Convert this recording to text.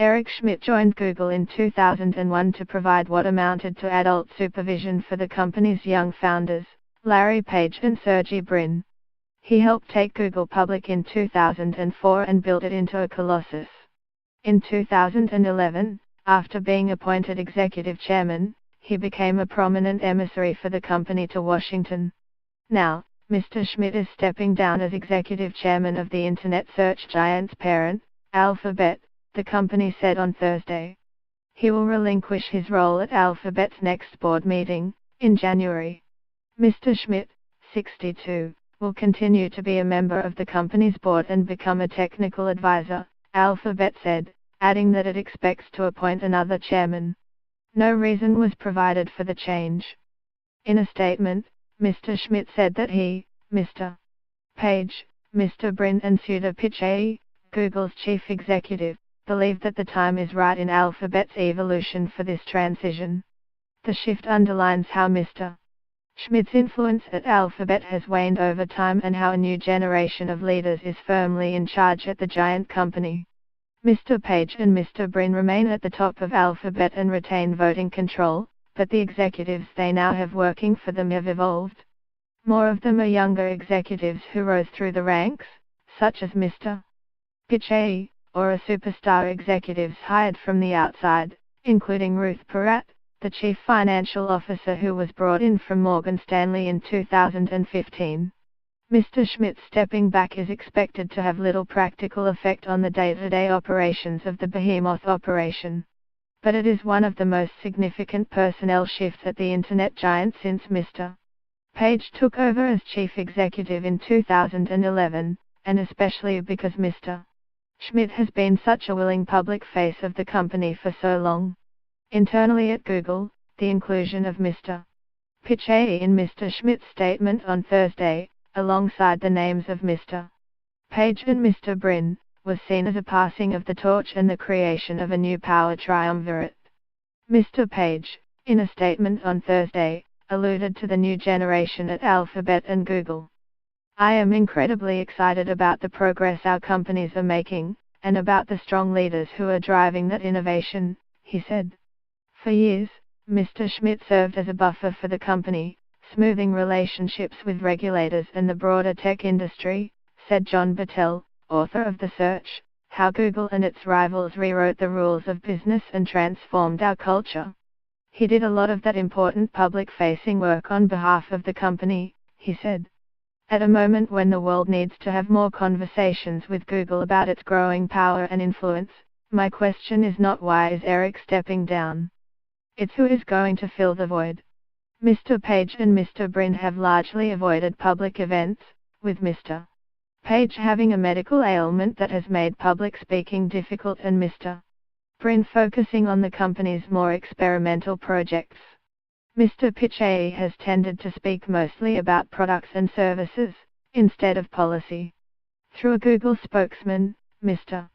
Eric Schmidt joined Google in 2001 to provide what amounted to adult supervision for the company's young founders, Larry Page and Sergey Brin. He helped take Google public in 2004 and built it into a colossus. In 2011, after being appointed executive chairman, he became a prominent emissary for the company to Washington. Now, Mr. Schmidt is stepping down as executive chairman of the internet search giant's parent, Alphabet, the company said on Thursday. He will relinquish his role at Alphabet's next board meeting, in January. Mr. Schmidt, 62, will continue to be a member of the company's board and become a technical advisor, Alphabet said, adding that it expects to appoint another chairman. No reason was provided for the change. In a statement, Mr. Schmidt said that he, Mr. Page, Mr. Brin and Sudhir Pichai, Google's chief executive, believe that the time is right in Alphabet's evolution for this transition. The shift underlines how Mr. Schmidt's influence at Alphabet has waned over time and how a new generation of leaders is firmly in charge at the giant company. Mr. Page and Mr. Brin remain at the top of Alphabet and retain voting control, but the executives they now have working for them have evolved. More of them are younger executives who rose through the ranks, such as Mr. Pichai, or are superstar executives hired from the outside, including Ruth Porat, the chief financial officer who was brought in from Morgan Stanley in 2015. Mr. Schmidt stepping back is expected to have little practical effect on the day-to-day operations of the behemoth operation. But it is one of the most significant personnel shifts at the internet giant since Mr. Page took over as chief executive in 2011, and especially because Mr. Schmidt has been such a willing public face of the company for so long. Internally at Google, the inclusion of Mr. Pichai in Mr. Schmidt's statement on Thursday, alongside the names of Mr. Page and Mr. Brin, was seen as a passing of the torch and the creation of a new power triumvirate. Mr. Page, in a statement on Thursday, alluded to the new generation at Alphabet and Google. "I am incredibly excited about the progress our companies are making, and about the strong leaders who are driving that innovation," he said. For years, Mr. Schmidt served as a buffer for the company, smoothing relationships with regulators and the broader tech industry, said John Battelle, author of The Search, How Google and Its Rivals Rewrote the Rules of Business and Transformed Our Culture. He did a lot of that important public-facing work on behalf of the company, he said. At a moment when the world needs to have more conversations with Google about its growing power and influence, my question is not why is Eric stepping down. It's who is going to fill the void. Mr. Page and Mr. Brin have largely avoided public events, with Mr. Page having a medical ailment that has made public speaking difficult and Mr. Brin focusing on the company's more experimental projects. Mr. Pichai has tended to speak mostly about products and services, instead of policy. Through a Google spokesman, Mr.